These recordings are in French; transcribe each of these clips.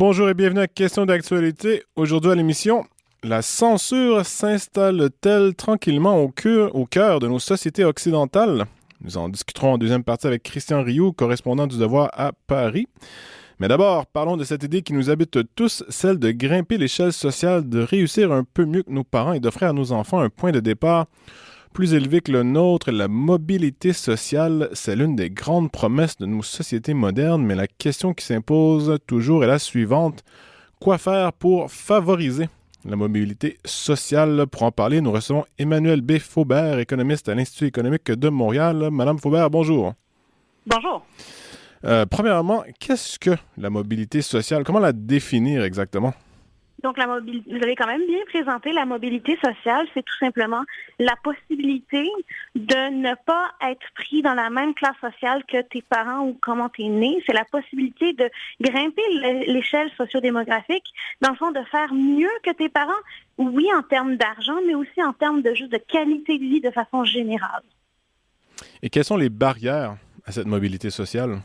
Bonjour et bienvenue à Question d'actualité. Aujourd'hui à l'émission, la censure s'installe-t-elle tranquillement au cœur de nos sociétés occidentales? Nous en discuterons en deuxième partie avec Christian Rioux, correspondant du Devoir à Paris. Mais d'abord, parlons de cette idée qui nous habite tous, celle de grimper l'échelle sociale, de réussir un peu mieux que nos parents et d'offrir à nos enfants un point de départ plus élevé que le nôtre. La mobilité sociale, c'est l'une des grandes promesses de nos sociétés modernes, mais la question qui s'impose toujours est la suivante. Quoi faire pour favoriser la mobilité sociale? Pour en parler, nous recevons Emmanuelle B. Faubert, économiste à l'Institut économique de Montréal. Madame Faubert, bonjour. Bonjour. Premièrement, qu'est-ce que la mobilité sociale? Comment la définir exactement? Donc, vous avez quand même bien présenté la mobilité sociale. C'est tout simplement la possibilité de ne pas être pris dans la même classe sociale que tes parents ou comment tu es né. C'est la possibilité de grimper l'échelle sociodémographique, dans le fond, de faire mieux que tes parents, oui, en termes d'argent, mais aussi en termes de juste de qualité de vie de façon générale. Et quelles sont les barrières à cette mobilité sociale?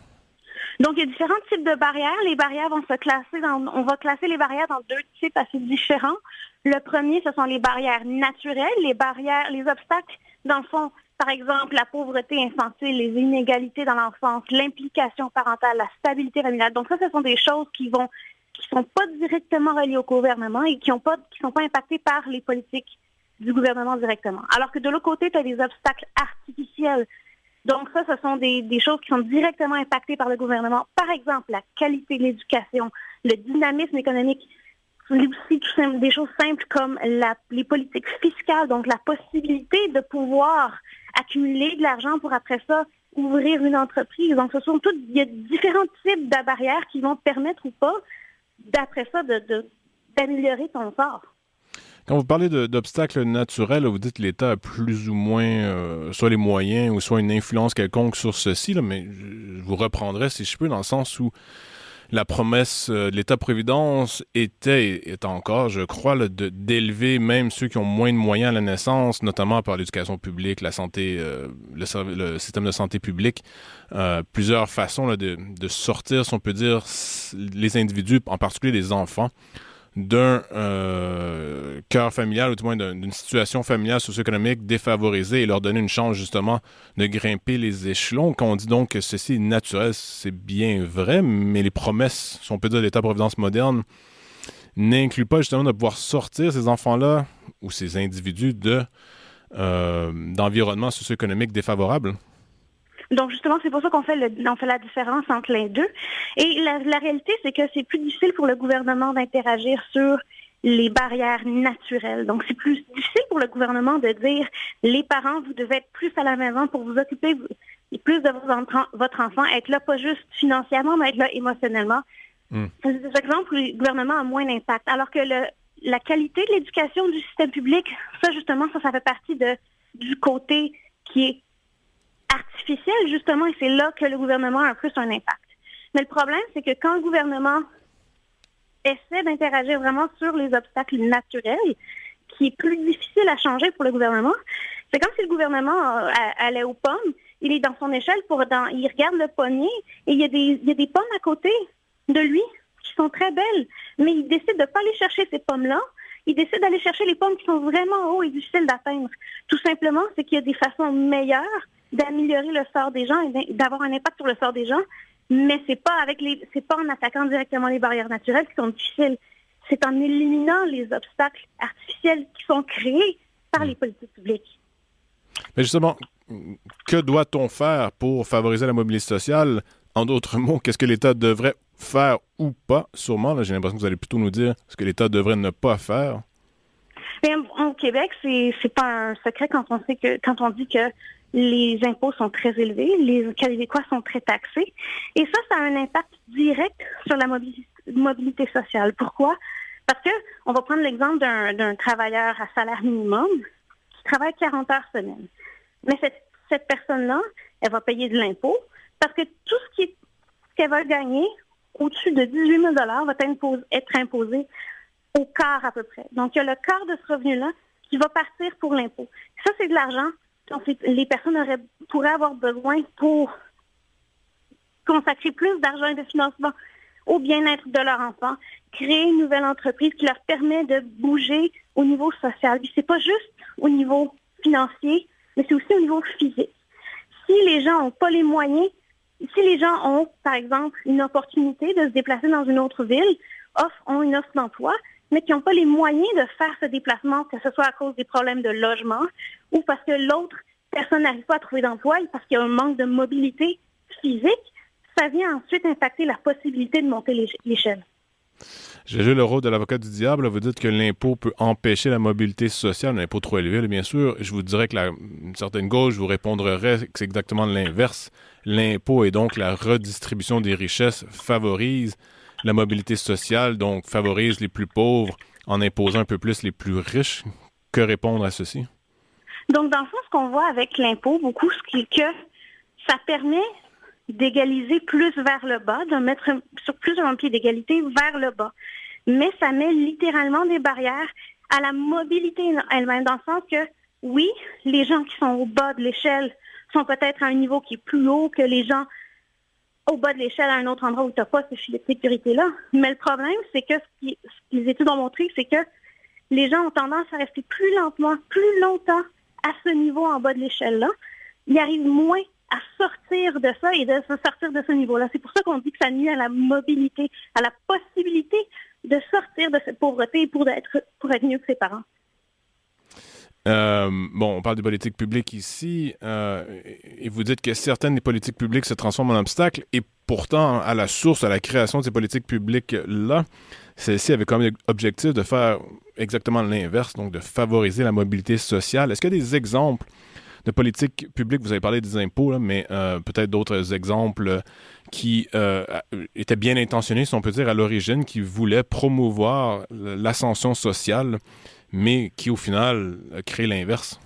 Donc, il y a différents types de barrières. Les barrières vont se classer on va classer les barrières dans deux types assez différents. Le premier, ce sont les barrières naturelles, les obstacles, dans le fond, par exemple, la pauvreté infantile, les inégalités dans l'enfance, l'implication parentale, la stabilité familiale. Donc, ça, ce sont des choses qui sont pas directement reliées au gouvernement et qui sont pas impactées par les politiques du gouvernement directement. Alors que de l'autre côté, tu as des obstacles artificiels. Donc ça, ce sont des choses qui sont directement impactées par le gouvernement. Par exemple, la qualité de l'éducation, le dynamisme économique, aussi des choses simples comme les politiques fiscales, donc la possibilité de pouvoir accumuler de l'argent pour après ça ouvrir une entreprise. Donc il y a différents types de barrières qui vont te permettre ou pas, d'après ça, d'améliorer ton sort. Quand vous parlez d'obstacles naturels, vous dites que l'État a plus ou moins soit les moyens ou soit une influence quelconque sur ceci, là, mais je vous reprendrai si je peux, dans le sens où la promesse de l'État-providence est encore, je crois, là, d'élever même ceux qui ont moins de moyens à la naissance, notamment par l'éducation publique, la santé, le système de santé publique, plusieurs façons là, de sortir, si on peut dire, les individus, en particulier les enfants, d'un cœur familial, ou du moins d'une situation familiale socio-économique défavorisée et leur donner une chance justement de grimper les échelons. Quand on dit donc que ceci est naturel, c'est bien vrai, mais les promesses, si on peut dire, de l'État-providence moderne n'incluent pas justement de pouvoir sortir ces enfants-là ou ces individus d'environnements socio-économiques défavorables. Donc, justement, c'est pour ça qu'on fait la différence entre les deux. Et la réalité, c'est que c'est plus difficile pour le gouvernement d'interagir sur les barrières naturelles. Donc, c'est plus difficile pour le gouvernement de dire, les parents, vous devez être plus à la maison pour vous occuper plus de votre enfant, être là pas juste financièrement, mais être là émotionnellement. C'est par exemple où le gouvernement a moins d'impact. Alors que la qualité de l'éducation du système public, ça, justement, ça fait partie du côté qui est artificiel, justement, et c'est là que le gouvernement a plus un impact. Mais le problème, c'est que quand le gouvernement essaie d'interagir vraiment sur les obstacles naturels, qui est plus difficile à changer pour le gouvernement, c'est comme si le gouvernement allait aux pommes, il est dans son échelle, il regarde le pommier, et il y a des pommes à côté de lui qui sont très belles, mais il décide de ne pas aller chercher ces pommes-là, il décide d'aller chercher les pommes qui sont vraiment hauts et difficiles d'atteindre. Tout simplement, c'est qu'il y a des façons meilleures d'améliorer le sort des gens et d'avoir un impact sur le sort des gens, mais c'est pas en attaquant directement les barrières naturelles qui sont difficiles. C'est en éliminant les obstacles artificiels qui sont créés par les politiques publiques. Mais justement, que doit-on faire pour favoriser la mobilité sociale? En d'autres mots, qu'est-ce que l'État devrait faire ou pas? Sûrement, là, j'ai l'impression que vous allez plutôt nous dire ce que l'État devrait ne pas faire. Bien, au Québec, c'est pas un secret quand on dit que les impôts sont très élevés, les Québécois sont très taxés. Et ça a un impact direct sur la mobilité sociale. Pourquoi? Parce que on va prendre l'exemple d'un travailleur à salaire minimum qui travaille 40 heures semaine. Mais cette personne-là, elle va payer de l'impôt parce que tout ce qu'elle va gagner au-dessus de 18 000 va être imposé au quart à peu près. Donc, il y a le quart de ce revenu-là qui va partir pour l'impôt. Ça, c'est de l'argent dont les personnes pourraient avoir besoin pour consacrer plus d'argent et de financement au bien-être de leur enfant, créer une nouvelle entreprise qui leur permet de bouger au niveau social. Puis c'est pas juste au niveau financier, mais c'est aussi au niveau physique. Si les gens n'ont pas les moyens, si les gens ont, par exemple, une opportunité de se déplacer dans une autre ville, ont une offre d'emploi, mais qui n'ont pas les moyens de faire ce déplacement, que ce soit à cause des problèmes de logement ou parce que l'autre personne n'arrive pas à trouver d'emploi et parce qu'il y a un manque de mobilité physique, ça vient ensuite impacter la possibilité de monter l'échelle. J'ai joué le rôle de l'avocat du diable. Vous dites que l'impôt peut empêcher la mobilité sociale, un impôt trop élevé, bien sûr. Je vous dirais que une certaine gauche vous répondrait que c'est exactement l'inverse. L'impôt et donc la redistribution des richesses favorise la mobilité sociale, donc favorise les plus pauvres en imposant un peu plus les plus riches. Que répondre à ceci? Donc, dans le fond, ce qu'on voit avec l'impôt, beaucoup, c'est que ça permet d'égaliser plus vers le bas, de mettre sur plus un pied d'égalité vers le bas. Mais ça met littéralement des barrières à la mobilité elle-même, dans le sens que, oui, les gens qui sont au bas de l'échelle sont peut-être à un niveau qui est plus haut que les gens au bas de l'échelle à un autre endroit où tu n'as pas ce filet de sécurité-là. Mais le problème, c'est que ce que les études ont montré, c'est que les gens ont tendance à rester plus longtemps à ce niveau en bas de l'échelle-là. Ils arrivent moins à sortir de ça et de se sortir de ce niveau-là. C'est pour ça qu'on dit que ça nuit à la mobilité, à la possibilité de sortir de cette pauvreté et pour être mieux que ses parents. On parle de politique publique ici, et vous dites que certaines des politiques publiques se transforment en obstacles, et pourtant, à la source, à la création de ces politiques publiques-là, celle-ci avait comme objectif de faire exactement l'inverse, donc de favoriser la mobilité sociale. Est-ce qu'il y a des exemples de politiques publiques, vous avez parlé des impôts, là, mais peut-être d'autres exemples qui étaient bien intentionnés, si on peut dire, à l'origine, qui voulaient promouvoir l'ascension sociale, mais qui, au final, crée l'inverse?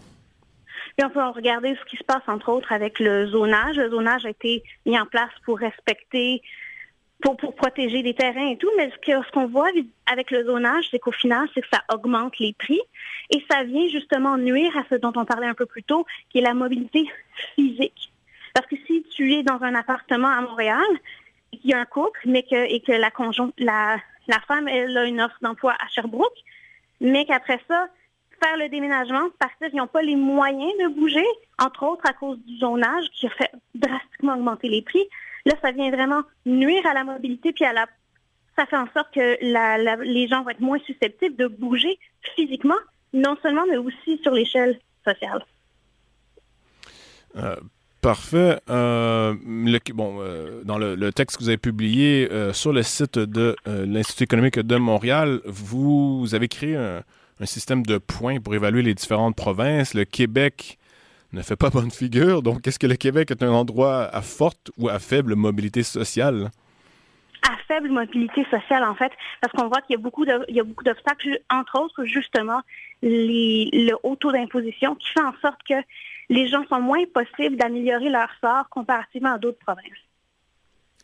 Puis on peut regarder ce qui se passe, entre autres, avec le zonage. Le zonage a été mis en place pour respecter, pour protéger des terrains et tout, mais ce qu'on voit avec le zonage, c'est qu'au final, c'est que ça augmente les prix et ça vient justement nuire à ce dont on parlait un peu plus tôt, qui est la mobilité physique. Parce que si tu es dans un appartement à Montréal, il y a un couple, mais que la femme, elle a une offre d'emploi à Sherbrooke, mais qu'après ça, faire le déménagement, parce qu'ils n'ont pas les moyens de bouger, entre autres à cause du zonage qui a fait drastiquement augmenter les prix. Là, ça vient vraiment nuire à la mobilité, puis ça fait en sorte que les gens vont être moins susceptibles de bouger physiquement, non seulement, mais aussi sur l'échelle sociale. Parfait. Dans le texte que vous avez publié sur le site de l'Institut économique de Montréal, vous avez créé un système de points pour évaluer les différentes provinces. Le Québec ne fait pas bonne figure. Donc, est-ce que le Québec est un endroit à forte ou à faible mobilité sociale? À faible mobilité sociale, en fait, parce qu'on voit qu'il y a beaucoup d'obstacles, entre autres, justement, le haut taux d'imposition qui fait en sorte que les gens sont moins possibles d'améliorer leur sort comparativement à d'autres provinces.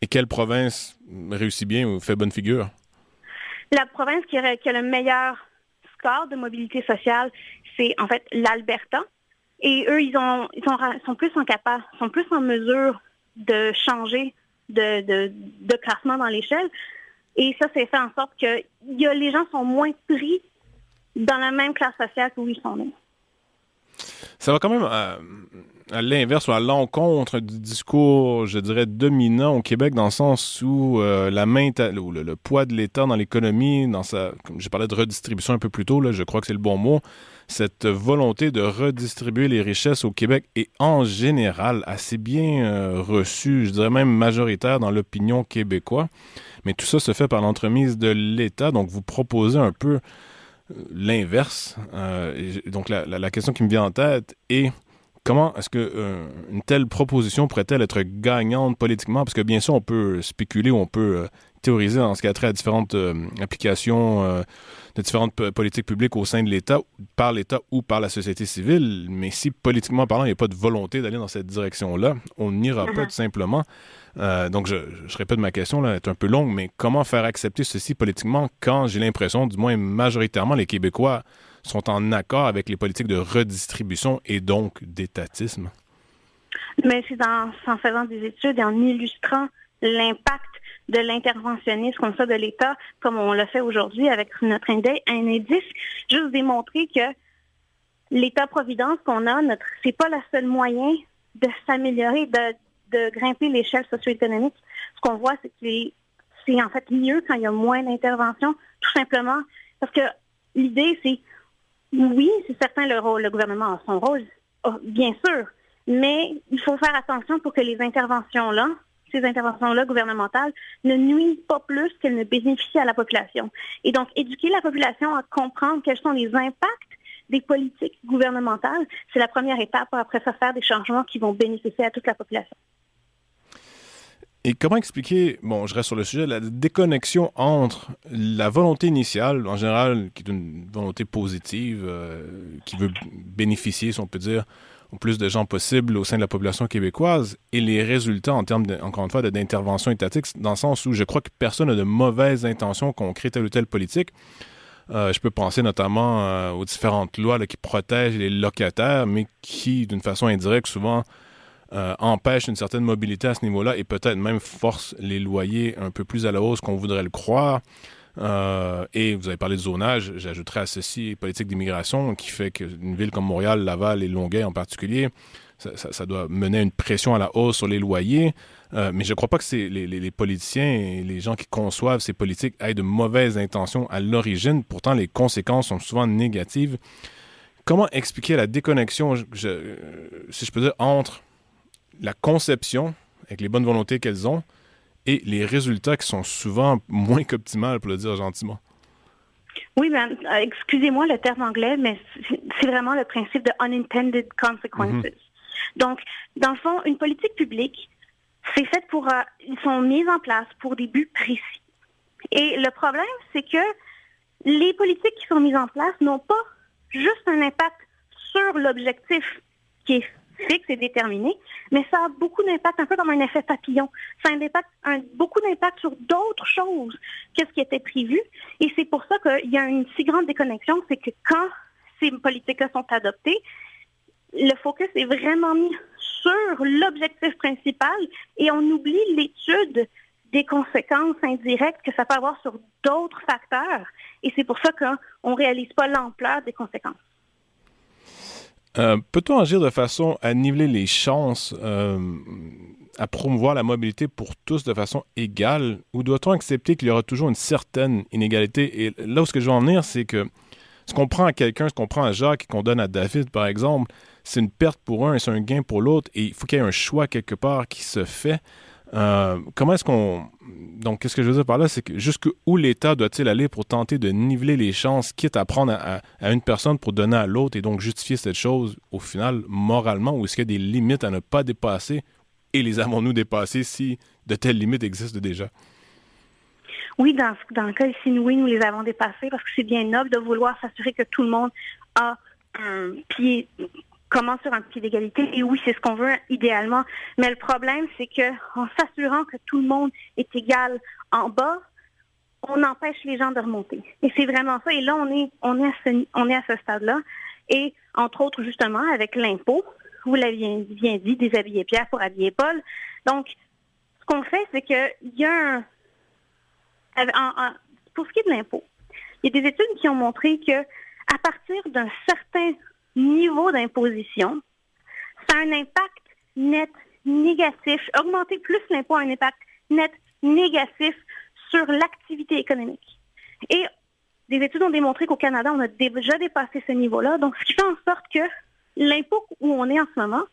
Et quelle province réussit bien ou fait bonne figure? La province qui a le meilleur score de mobilité sociale, c'est en fait l'Alberta. Et eux, ils sont plus en mesure de changer de classement dans l'échelle. Et ça, c'est fait en sorte que les gens sont moins pris dans la même classe sociale qu'où ils sont nés. Ça va quand même à l'inverse ou à l'encontre du discours, je dirais, dominant au Québec, dans le sens où le poids de l'État dans l'économie, comme j'ai parlé de redistribution un peu plus tôt, là, je crois que c'est le bon mot, cette volonté de redistribuer les richesses au Québec est en général assez bien reçue, je dirais même majoritaire dans l'opinion québécoise. Mais tout ça se fait par l'entremise de l'État, donc vous proposez un peu l'inverse. Donc la question qui me vient en tête est comment est-ce que une telle proposition pourrait-elle être gagnante politiquement? Parce que bien sûr, on peut spéculer ou on peut théoriser en ce qui a trait à différentes applications de différentes politiques publiques au sein de l'État, par l'État ou par la société civile. Mais si, politiquement parlant, il n'y a pas de volonté d'aller dans cette direction-là, on n'ira pas tout simplement. Donc, je répète ma question, là, elle est un peu longue, mais comment faire accepter ceci politiquement quand j'ai l'impression, du moins majoritairement, les Québécois sont en accord avec les politiques de redistribution et donc d'étatisme? Mais c'est en faisant des études et en illustrant l'impact de l'interventionnisme comme ça de l'État, comme on l'a fait aujourd'hui avec notre indice, juste démontrer que l'État-providence qu'on a, c'est pas le seul moyen de s'améliorer, de grimper l'échelle socio-économique. Ce qu'on voit, c'est que c'est en fait mieux quand il y a moins d'intervention, tout simplement parce que l'idée, c'est, oui, c'est certain, le gouvernement a son rôle, bien sûr, mais il faut faire attention pour que ces interventions-là gouvernementales, ne nuisent pas plus qu'elles ne bénéficient à la population. Et donc, éduquer la population à comprendre quels sont les impacts des politiques gouvernementales, c'est la première étape pour après ça faire des changements qui vont bénéficier à toute la population. Et comment expliquer, bon, je reste sur le sujet, la déconnexion entre la volonté initiale, en général, qui est une volonté positive, qui veut bénéficier, si on peut dire, au plus de gens possible au sein de la population québécoise, et les résultats en termes, encore une fois, d'intervention étatique, dans le sens où je crois que personne n'a de mauvaises intentions qu'on crée telle ou telle politique. Je peux penser notamment aux différentes lois là, qui protègent les locataires, mais qui, d'une façon indirecte, souvent empêchent une certaine mobilité à ce niveau-là et peut-être même forcent les loyers un peu plus à la hausse qu'on voudrait le croire. Et vous avez parlé de zonage, j'ajouterais à ceci les politiques d'immigration qui fait qu'une ville comme Montréal, Laval et Longueuil en particulier, ça doit mener à une pression à la hausse sur les loyers. Mais je ne crois pas que c'est les politiciens et les gens qui conçoivent ces politiques aient de mauvaises intentions à l'origine. Pourtant, les conséquences sont souvent négatives. Comment expliquer la déconnexion, si je peux dire, entre la conception, avec les bonnes volontés qu'elles ont, et les résultats qui sont souvent moins qu'optimales, pour le dire gentiment? Oui, excusez-moi le terme anglais, mais c'est vraiment le principe de unintended consequences. Mm-hmm. Donc, dans le fond, une politique publique, c'est fait ils sont mis en place pour des buts précis. Et le problème, c'est que les politiques qui sont mises en place n'ont pas juste un impact sur l'objectif qui est fixe et déterminé, mais ça a beaucoup d'impact, un peu comme un effet papillon. Ça a beaucoup d'impact sur d'autres choses que ce qui était prévu. Et c'est pour ça qu'il y a une si grande déconnexion, c'est que quand ces politiques-là sont adoptées, le focus est vraiment mis sur l'objectif principal et on oublie l'étude des conséquences indirectes que ça peut avoir sur d'autres facteurs. Et c'est pour ça qu'on ne réalise pas l'ampleur des conséquences. Peut-on agir de façon à niveler les chances, à promouvoir la mobilité pour tous de façon égale, ou doit-on accepter qu'il y aura toujours une certaine inégalité? Et là où ce que je veux en venir, c'est que ce qu'on prend à quelqu'un, ce qu'on prend à Jacques et qu'on donne à David, par exemple, c'est une perte pour un et c'est un gain pour l'autre, et il faut qu'il y ait un choix quelque part qui se fait. Comment est-ce qu'on... Donc, qu'est-ce que je veux dire par là? C'est que jusqu'où l'État doit-il aller pour tenter de niveler les chances, quitte à prendre à une personne pour donner à l'autre et donc justifier cette chose, au final, moralement, ou est-ce qu'il y a des limites à ne pas dépasser? Et les avons-nous dépassées si de telles limites existent déjà? Oui, dans le cas ici, oui, nous les avons dépassées parce que c'est bien noble de vouloir s'assurer que tout le monde a un pied... commence sur un pied d'égalité. Et oui, c'est ce qu'on veut idéalement. Mais le problème, c'est qu'en s'assurant que tout le monde est égal en bas, on empêche les gens de remonter. Et c'est vraiment ça. Et là, on est à ce stade-là. Et entre autres, justement, avec l'impôt, vous l'aviez bien dit, déshabiller Pierre pour habiller Paul. Donc, ce qu'on fait, c'est qu'il y a pour ce qui est de l'impôt, il y a des études qui ont montré que à partir d'un certain niveau d'imposition, ça a un impact net négatif. Augmenter plus l'impôt a un impact net négatif sur l'activité économique. Et des études ont démontré qu'au Canada, on a déjà dépassé ce niveau-là. Donc, ce qui fait en sorte que l'impôt où on est en ce moment,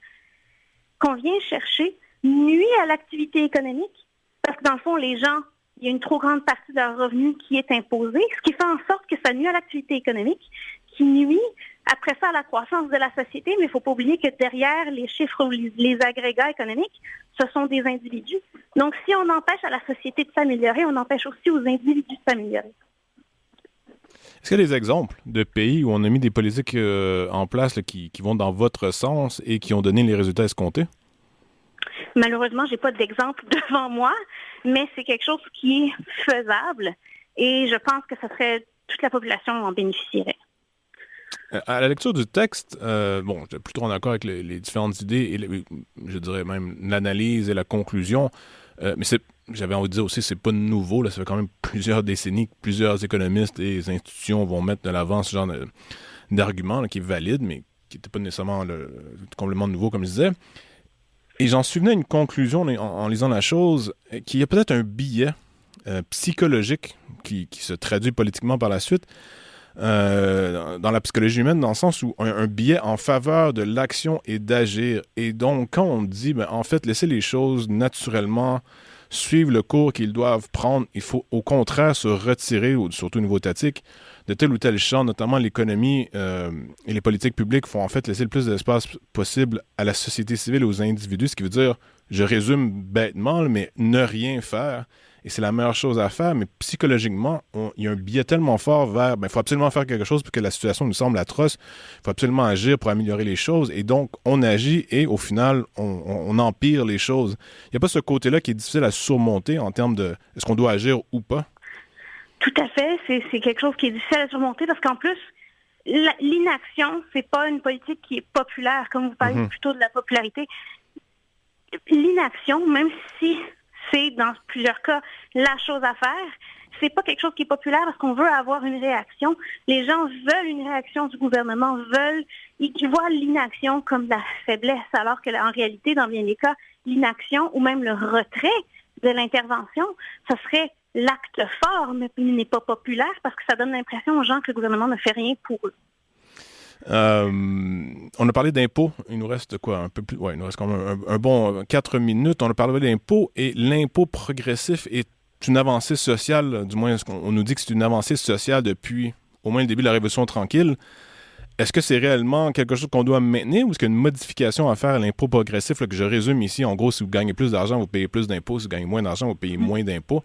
qu'on vient chercher, nuit à l'activité économique. Parce que dans le fond, les gens, il y a une trop grande partie de leur revenu qui est imposée, ce qui fait en sorte que ça nuit à l'activité économique, qui nuit après ça à la croissance de la société, mais il ne faut pas oublier que derrière les chiffres ou les agrégats économiques, ce sont des individus. Donc, si on empêche à la société de s'améliorer, on empêche aussi aux individus de s'améliorer. Est-ce qu'il y a des exemples de pays où on a mis des politiques en place là, qui vont dans votre sens et qui ont donné les résultats escomptés? Malheureusement, je n'ai pas d'exemple devant moi, mais c'est quelque chose qui est faisable et je pense que toute la population en bénéficierait. À la lecture du texte, je suis plutôt en accord avec les différentes idées et je dirais même l'analyse et la conclusion, mais j'avais envie de dire aussi, c'est pas nouveau, là, ça fait quand même plusieurs décennies que plusieurs économistes et institutions vont mettre de l'avant ce genre d'argument là, qui est valide, mais qui n'était pas nécessairement complètement nouveau, comme je disais. Et j'en suis venu à une conclusion en lisant la chose, qu'il y a peut-être un biais psychologique qui se traduit politiquement par la suite, dans la psychologie humaine, dans le sens où un biais en faveur de l'action et d'agir. Et donc, quand on dit, en fait, laisser les choses naturellement suivre le cours qu'ils doivent prendre, il faut au contraire se retirer, surtout au niveau étatique, de tel ou tel champ, notamment l'économie et les politiques publiques font en fait laisser le plus d'espace possible à la société civile et aux individus, ce qui veut dire, je résume bêtement, mais ne rien faire. Et c'est la meilleure chose à faire, mais psychologiquement, il y a un biais tellement fort vers, il faut absolument faire quelque chose parce que la situation nous semble atroce, il faut absolument agir pour améliorer les choses, et donc on agit et au final, on empire les choses. Il n'y a pas ce côté-là qui est difficile à surmonter en termes de est-ce qu'on doit agir ou pas? Tout à fait, c'est quelque chose qui est difficile à surmonter parce qu'en plus, l'inaction, c'est pas une politique qui est populaire, comme vous parlez plutôt de la popularité. L'inaction, même si c'est dans plusieurs cas la chose à faire, c'est pas quelque chose qui est populaire parce qu'on veut avoir une réaction. Les gens veulent une réaction du gouvernement, ils voient l'inaction comme de la faiblesse, alors que en réalité, dans bien des cas, l'inaction ou même le retrait de l'intervention, ce serait l'acte fort, mais il n'est pas populaire parce que ça donne l'impression aux gens que le gouvernement ne fait rien pour eux. On a parlé d'impôts. Il nous reste quoi? Un peu plus. Ouais, il nous reste quand même un bon 4 minutes. On a parlé d'impôts et l'impôt progressif est une avancée sociale. Du moins, on nous dit que c'est une avancée sociale depuis au moins le début de la Révolution tranquille. Est-ce que c'est réellement quelque chose qu'on doit maintenir ou est-ce qu'il y a une modification à faire à l'impôt progressif là, que je résume ici? En gros, si vous gagnez plus d'argent, vous payez plus d'impôts. Si vous gagnez moins d'argent, vous payez moins d'impôts.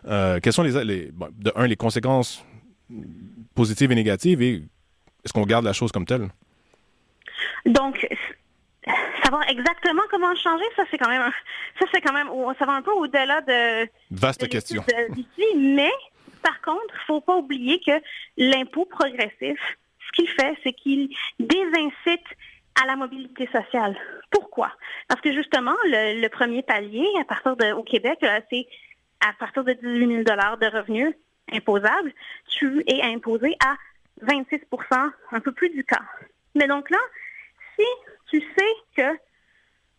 Quelles sont les conséquences positives et négatives et est-ce qu'on garde la chose comme telle? Donc, savoir exactement comment changer, ça c'est quand même, ça va un peu au-delà de vaste question. D'ici, mais par contre, il ne faut pas oublier que l'impôt progressif, ce qu'il fait, c'est qu'il désincite à la mobilité sociale. Pourquoi? Parce que justement, le premier palier, au Québec, c'est à partir de 18 000 $ de revenus imposables, tu es imposé à 26 %, un peu plus du quart. Mais donc là, si tu sais que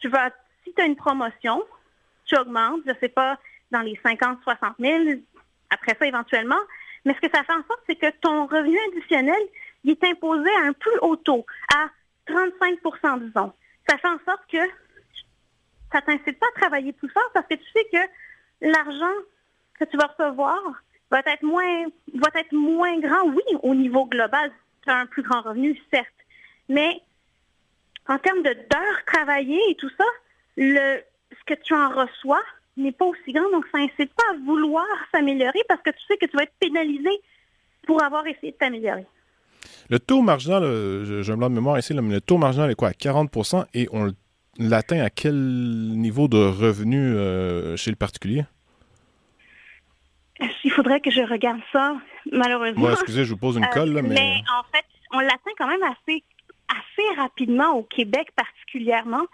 si tu as une promotion, tu augmentes, je ne sais pas, dans les 50, 60 000, après ça éventuellement, mais ce que ça fait en sorte, c'est que ton revenu additionnel, il est imposé à un plus haut taux, à 35 % disons. Ça fait en sorte que ça ne t'incite pas à travailler plus fort parce que tu sais que l'argent que tu vas recevoir va être moins grand, oui, au niveau global. Tu as un plus grand revenu, certes. Mais en termes d'heures travaillées et tout ça, ce que tu en reçois n'est pas aussi grand. Donc, ça n'incite pas à vouloir s'améliorer parce que tu sais que tu vas être pénalisé pour avoir essayé de t'améliorer. Le taux marginal, j'ai un blanc de mémoire ici, là, mais le taux marginal est quoi? À 40 % et on l'atteint à quel niveau de revenu chez le particulier? Il faudrait que je regarde ça, malheureusement. Moi, excusez, je vous pose une colle, là, mais... Mais en fait, on l'atteint quand même assez rapidement au Québec particulièrement.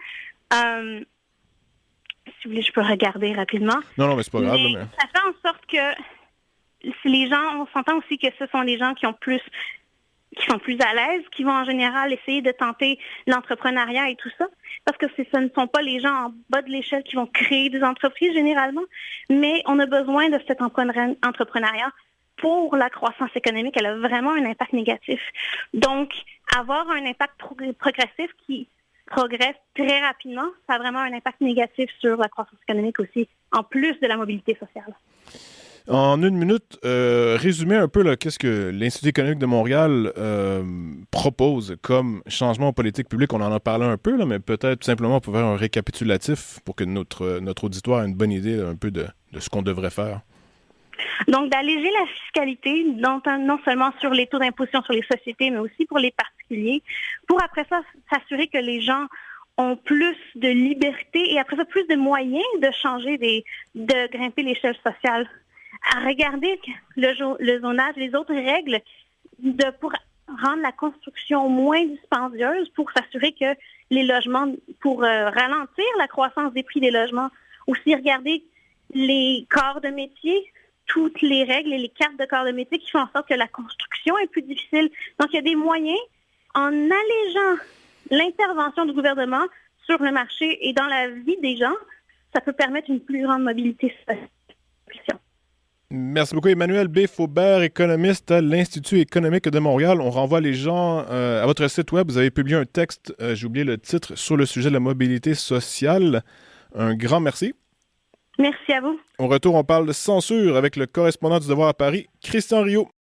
Si vous voulez, je peux regarder rapidement. Non, mais c'est pas grave. Mais... Ça fait en sorte que les gens, on s'entend aussi que ce sont les gens qui sont plus à l'aise, qui vont en général essayer de tenter l'entrepreneuriat et tout ça, parce que ce ne sont pas les gens en bas de l'échelle qui vont créer des entreprises généralement, mais on a besoin de cet entrepreneuriat pour la croissance économique. Elle a vraiment un impact négatif. Donc, avoir un impact progressif qui progresse très rapidement, ça a vraiment un impact négatif sur la croissance économique aussi, en plus de la mobilité sociale. En une minute, résumer un peu là, qu'est-ce que l'Institut économique de Montréal propose comme changement en politique publique. On en a parlé un peu, là, mais peut-être tout simplement pour faire un récapitulatif pour que notre auditoire ait une bonne idée là, un peu de ce qu'on devrait faire. Donc, d'alléger la fiscalité, non seulement sur les taux d'imposition sur les sociétés, mais aussi pour les particuliers, pour après ça s'assurer que les gens ont plus de liberté et après ça plus de moyens de de grimper l'échelle sociale. À regarder le zonage, les autres règles pour rendre la construction moins dispendieuse, pour s'assurer que les logements, pour ralentir la croissance des prix des logements. Aussi regarder les corps de métier, toutes les règles et les cartes de corps de métier qui font en sorte que la construction est plus difficile. Donc, il y a des moyens, en allégeant l'intervention du gouvernement sur le marché et dans la vie des gens, ça peut permettre une plus grande mobilité sociale. Merci beaucoup, Emmanuelle B. Faubert, économiste à l'Institut économique de Montréal. On renvoie les gens à votre site web. Vous avez publié un texte, j'ai oublié le titre, sur le sujet de la mobilité sociale. Un grand merci. Merci à vous. Au retour, on parle de censure avec le correspondant du Devoir à Paris, Christian Rio.